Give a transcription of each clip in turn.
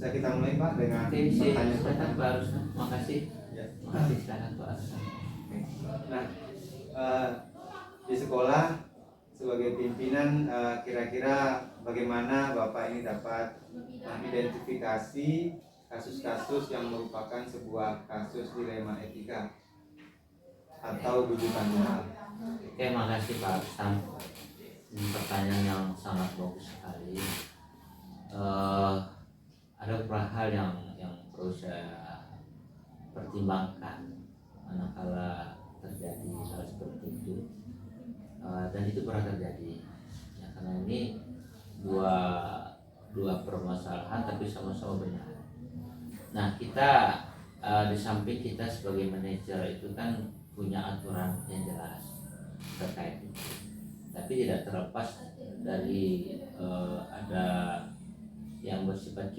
Bisa kita mulai Pak dengan Oke, pertanyaan silakan pertama. Pak Ruslan. Makasih. Ya. Makasih, silakan Pak Ruslan. Nah, di sekolah sebagai pimpinan kira-kira bagaimana Bapak ini dapat mengidentifikasi kasus-kasus yang merupakan sebuah kasus dilema etika atau rujukan moral? Oke, makasih Pak Ruslan. Ini pertanyaan yang sangat bagus sekali. Ada beberapa hal yang perlu saya pertimbangkan manakala terjadi hal seperti itu, dan itu pernah terjadi ya, karena ini dua permasalahan tapi sama-sama benar. Nah, kita di samping kita sebagai manajer itu kan punya aturan yang jelas terkait itu, tapi tidak terlepas dari ada yang bersifat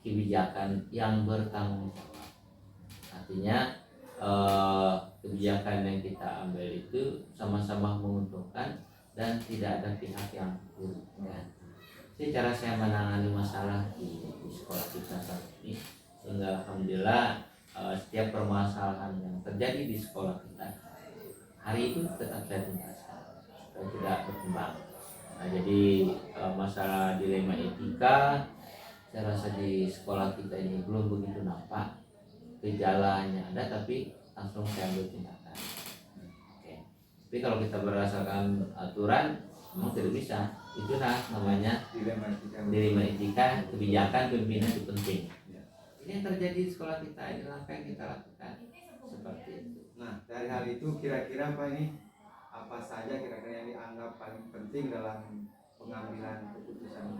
kebijakan yang bertanggung jawab. Artinya kebijakan yang kita ambil itu sama-sama menguntungkan dan tidak ada pihak yang dirugikan. Ini cara saya menangani masalah di sekolah kita saat ini, sehingga alhamdulillah setiap permasalahan yang terjadi di sekolah kita hari itu tetap saya tuntaskan supaya tidak berkembang. Nah, jadi masalah dilema etika saya rasa di sekolah kita ini belum begitu nampak, gejalanya ada tapi langsung saya ambil tindakan. Oke. Tapi kalau kita berdasarkan aturan memang tidak bisa. Itulah namanya dilema etika, kebijakan pimpinan itu penting. Ini yang terjadi di sekolah kita, inilah apa yang kita lakukan seperti itu. Nah, dari hal itu kira-kira Pak ini apa saja kira-kira yang dianggap paling penting dalam pengambilan keputusan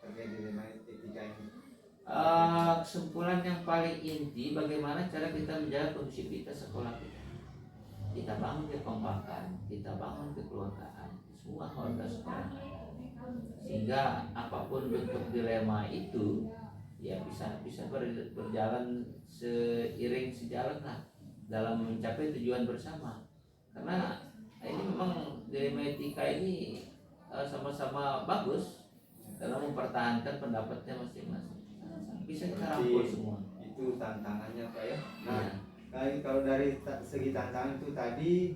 terkait dilema etika ini? Kesimpulan yang paling inti bagaimana cara kita menjaga kondusivitas sekolah kita. Kita bangun kekompakan, kita bangun kekeluargaan, semua keluarga sekolah, sehingga apapun bentuk dilema itu ya bisa berjalan seiring sejalan lah dalam mencapai tujuan bersama. Karena ini memang dilema etika ini sama-sama bagus dalam mempertahankan pendapatnya masing-masing. Bisa kita rangkul semua. Itu tantangannya Pak ya. Nah, kalau dari segi tantangan itu tadi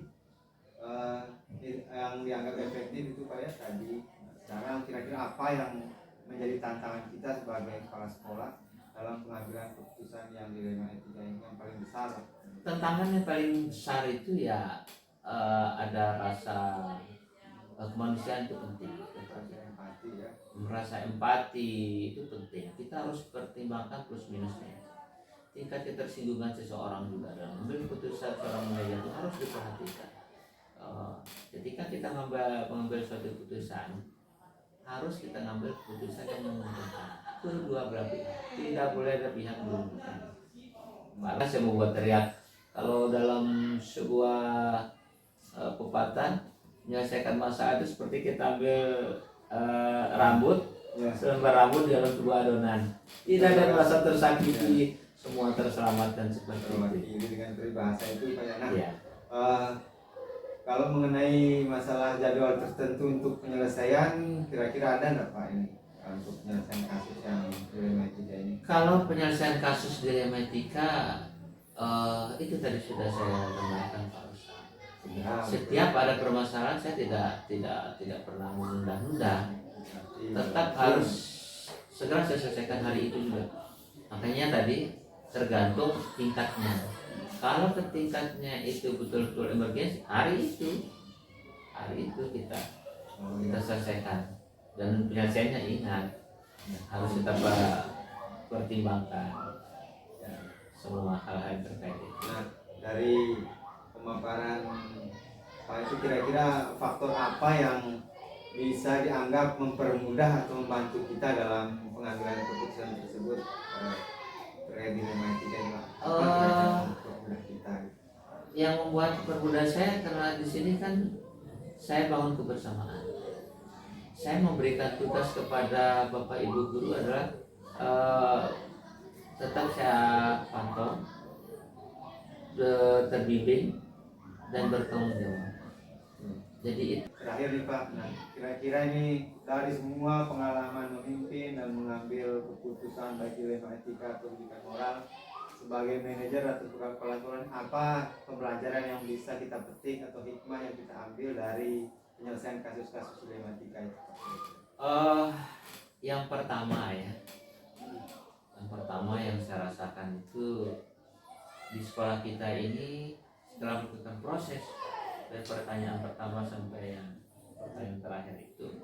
yang dianggap efektif itu Pak ya tadi. Sekarang kira-kira apa yang menjadi tantangan kita sebagai kepala sekolah dalam pengambilan keputusan yang dilema etika ini yang paling besar? Tantangan yang paling besar itu ya ada rasa kemanusiaan itu penting. Merasa empati itu penting. Kita harus pertimbangkan plus minusnya. Tingkat ketersinggungan seseorang juga dalam mengambil keputusan seorang manajer itu harus diperhatikan. Ketika kita mengambil suatu keputusan, harus kita ngambil keputusan yang menguntungkan kedua belah pihak. Tidak boleh ada pihak merugikan. Malah saya mau buat teriak kalau dalam sebuah pepatah menyelesaikan masalah itu seperti kita ambil rambut, selembar rambut dalam sebuah adonan. Tidak ada rasa tersakiti, semua terselamatkan seperti itu. Ini dengan peribahasa itu Pak Yana. Ya. Kalau mengenai masalah jadwal tertentu untuk penyelesaian, kira-kira ada nggak Pak ini untuk penyelesaian kasus yang dilema etika ini? Kalau penyelesaian kasus dilema etika itu tadi sudah saya gambarkan Pak Ustaz. Setiap ada permasalahan saya tidak pernah menunda-nunda. Tetap harus segera saya selesaikan hari itu juga. Makanya tadi tergantung tingkatnya. Kalau ke tingkatnya itu betul-betul emergensi, hari itu kita selesaikan. Dan penyelesaiannya ingat harus kita pertimbangkan semua hal-hal yang terkait itu. Nah, dari pemaparan Pak itu kira-kira faktor apa yang bisa dianggap mempermudah atau membantu kita dalam pengambilan keputusan tersebut terkait dilema etika ini Pak? Apa kira-kira mempermudah kita? Yang membuat permudah saya karena di sini kan saya bangun kebersamaan. Saya memberikan tugas kepada Bapak Ibu guru adalah tetap saya pantau, terbimbing dan bertanggung jawab. Jadi itu terakhir nih Pak, nah kira-kira ini dari semua pengalaman memimpin dan keputusan baik dilema etika atau pendidikan moral, sebagai manajer atau kepala sekolah, apa pembelajaran yang bisa kita petik atau hikmah yang kita ambil dari penyelesaian kasus-kasus dilematika itu? Yang pertama ya, yang pertama yang saya rasakan itu di sekolah kita ini setelah melakukan proses dari pertanyaan pertama sampai yang pertanyaan terakhir itu,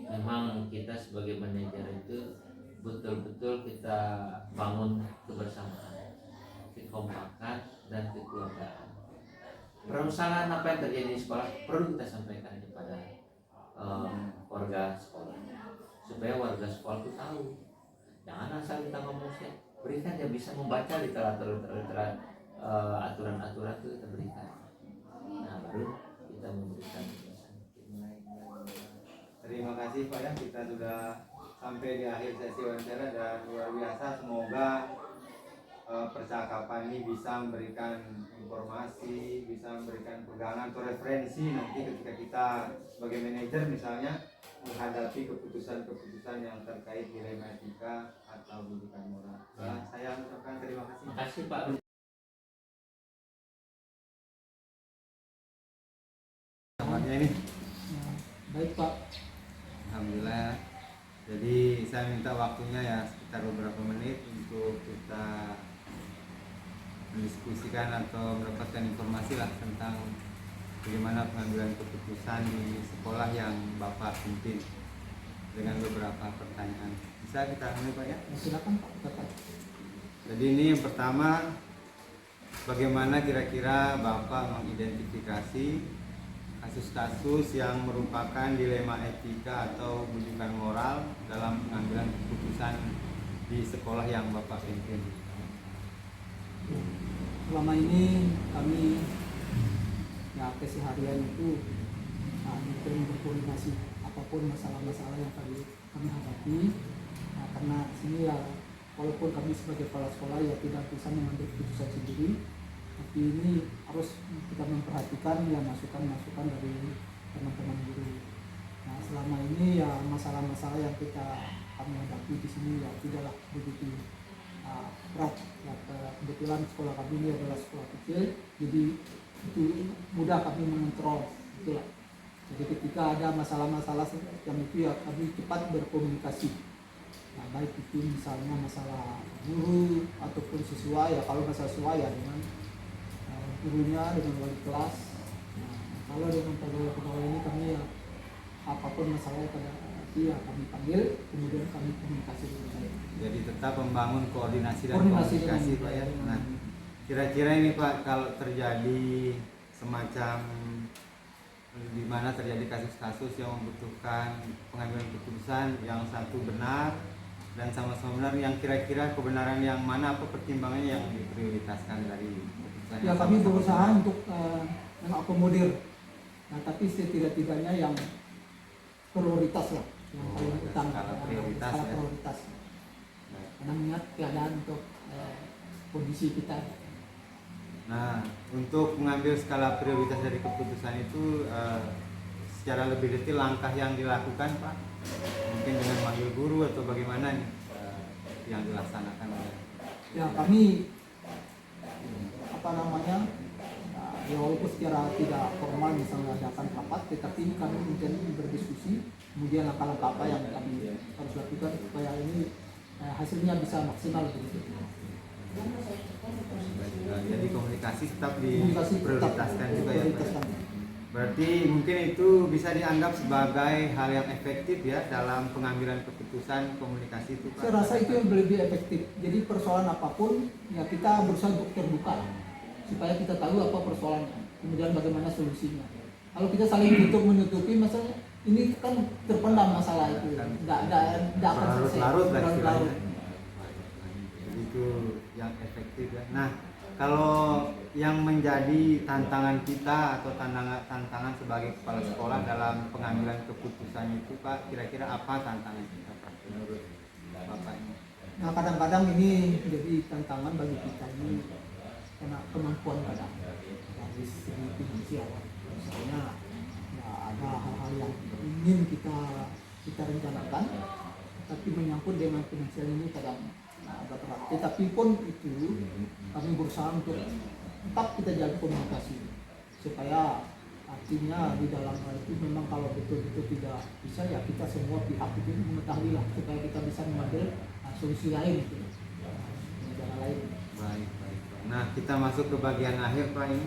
memang kita sebagai manajer itu betul-betul kita bangun kebersamaan, kekompakan dan kekeluargaan. Permasalahan apa yang terjadi di sekolah perlu kita sampaikan kepada warga sekolah, supaya warga sekolah itu tahu. Jangan asal kita ngomong sih, berikan dia bisa membaca literatur aturan-aturan itu kita berikan. Nah baru kita memberikan penjelasan. Terima kasih Pak ya, kita sudah sampai di akhir sesi wawancara dan luar biasa. Semoga percakapan ini bisa memberikan informasi, bisa memberikan pegangan atau referensi nanti ketika kita sebagai manajer misalnya menghadapi keputusan-keputusan yang terkait dilema etika atau pendidikan moral. Saya ucapkan terima kasih. Terima kasih Pak. Selamatnya ini. Baik Pak. Alhamdulillah. Jadi saya minta waktunya ya sekitar beberapa menit untuk kita mendiskusikan atau mendapatkan informasi lah tentang bagaimana pengambilan keputusan di sekolah yang Bapak pimpin dengan beberapa pertanyaan. Bisa kita mulai Pak ya? Silakan Pak. Jadi ini yang pertama, bagaimana kira-kira Bapak mengidentifikasi kasus-kasus yang merupakan dilema etika atau bujukan moral dalam pengambilan keputusan di sekolah yang Bapak pimpin? Selama ini kami ya keseharian itu sering berkoordinasi apapun masalah-masalah yang kami hadapi. Nah, karena sini ya walaupun kami sebagai kepala sekolah ya tidak bisa mengambil keputusan sendiri, tapi ini harus kita memperhatikan ya masukan-masukan dari teman-teman guru. Nah selama ini ya masalah-masalah yang kami hadapi di sini ya tidaklah begitu berat. Ya, kebetulan sekolah kami ini adalah sekolah kecil, jadi itu mudah kami mengontrol itulah. Jadi ketika ada masalah-masalah yang itu ya kami cepat berkomunikasi. Nah, baik itu misalnya masalah guru ataupun siswa ya, kalau masalah siswa ya dengan gurunya, dengan wali kelas. Nah, kalau dengan pegawai ini kami ya apapun masalahnya pada ya kami panggil, kemudian kami komunikasi dengan baik. Jadi tetap membangun koordinasi dan Koordinasi komunikasi dengan Pak ya. baik. Nah, kira-kira ini Pak, kalau terjadi semacam di mana terjadi kasus-kasus yang membutuhkan pengambilan keputusan yang satu benar dan sama-sama benar, yang kira-kira kebenaran yang mana, apa pertimbangannya yang diprioritaskan dari keputusan? Ya kami berusaha untuk mengakomodir. Nah, tapi setidak-tidaknya yang prioritas lah, yang paling utama. Skala prioritas skala ya. prioritas. Karena mengingat keadaan untuk kondisi kita. Nah, untuk mengambil skala prioritas dari keputusan itu secara lebih detail langkah yang dilakukan Pak, mungkin dengan manggil guru atau bagaimana nih yang dilaksanakan oleh? Ya kami ya walaupun secara tidak formal misalnya adakan rapat, tetapi kami mungkin berdiskusi kemudian langkah-langkah apa yang kami harus lakukan supaya ini hasilnya bisa maksimal begitu. Jadi komunikasi tetap Komunikasi diprioritaskan juga ya Pak. prioritaskan. Berarti mungkin itu bisa dianggap sebagai hal yang efektif ya dalam pengambilan keputusan komunikasi itu Pak. Saya rasa itu yang lebih efektif. Jadi persoalan apapun ya kita berusaha untuk terbuka supaya kita tahu apa persoalannya, kemudian bagaimana solusinya. Kalau kita saling menutupi masalah ini kan terpendam masalah itu, tidak akan selesai. Larut-larut lah Berlarut-larut. istilahnya. Jadi itu yang efektif ya. Nah, kalau yang menjadi tantangan kita atau tantangan sebagai kepala sekolah dalam pengambilan keputusan itu Pak, kira-kira apa tantangan kita Pak menurut Bapak ini? Nah kadang-kadang ini jadi tantangan bagi kita ini karena kemampuan kita dari segi finansial. Misalnya ya ada hal-hal yang ingin kita rencanakan, tapi menyangkut dengan finansial ini kadang agak berat. Tetapi pun itu kami berusaha untuk tetap kita jaga komunikasi supaya artinya di dalam hal itu memang kalau betul-betul tidak bisa ya kita semua pihak itu mengetahui lah supaya kita bisa mengambil solusi lain gitu. Cara lain. Baik, baik. Nah, kita masuk ke bagian akhir Pak ini.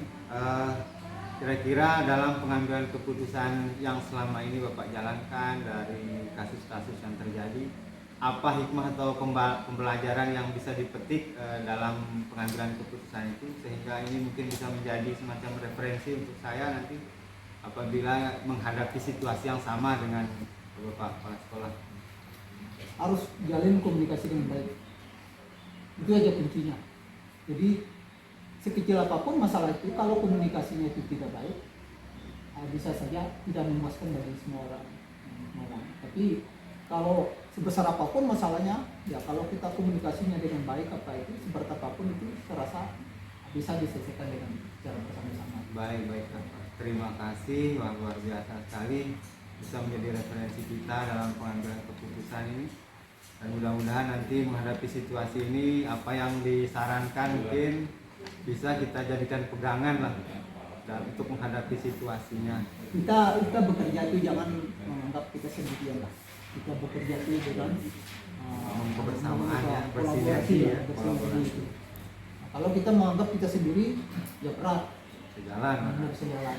Kira-kira dalam pengambilan keputusan yang selama ini Bapak jalankan dari kasus-kasus yang terjadi, apa hikmah atau pembelajaran yang bisa dipetik dalam pengambilan keputusan itu sehingga ini mungkin bisa menjadi semacam referensi untuk saya nanti apabila menghadapi situasi yang sama dengan Bapak kepala sekolah? Harus jalin komunikasi dengan baik. Itu aja kuncinya. Jadi sekecil apapun masalah itu, kalau komunikasinya itu tidak baik, bisa saja tidak memuaskan bagi semua orang. Tapi kalau sebesar apapun masalahnya, ya kalau kita komunikasinya dengan baik apa itu, seberat apapun itu terasa bisa diselesaikan dengan cara bersama-sama. Baik, baik Bapak. Terima kasih, wah, luar biasa sekali bisa menjadi referensi kita dalam pengambilan keputusan ini. Dan mudah-mudahan nanti menghadapi situasi ini apa yang disarankan mungkin bisa kita jadikan pegangan lah dan untuk menghadapi situasinya. Kita bekerja itu jangan menganggap kita sendirian lah. Kita bekerja itu dengan kebersamaan ya, kolaborasi bersinergi ya, ya, bersinergi kolaborasi. itu. Nah, kalau kita menganggap kita sendiri ya berat, Sejalan. benar sejalan.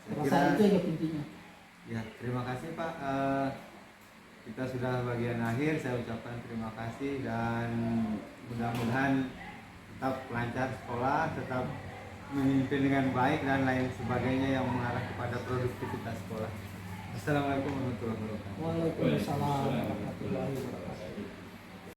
Saya Rasa kira- itu aja intinya. Ya, terima kasih Pak. Kita sudah bagian akhir. Saya ucapkan terima kasih dan mudah-mudahan tetap lancar sekolah, tetap memimpin dengan baik dan lain sebagainya yang mengarah kepada produktivitas sekolah. Assalamualaikum warahmatullahi wabarakatuh. Waalaikumsalam.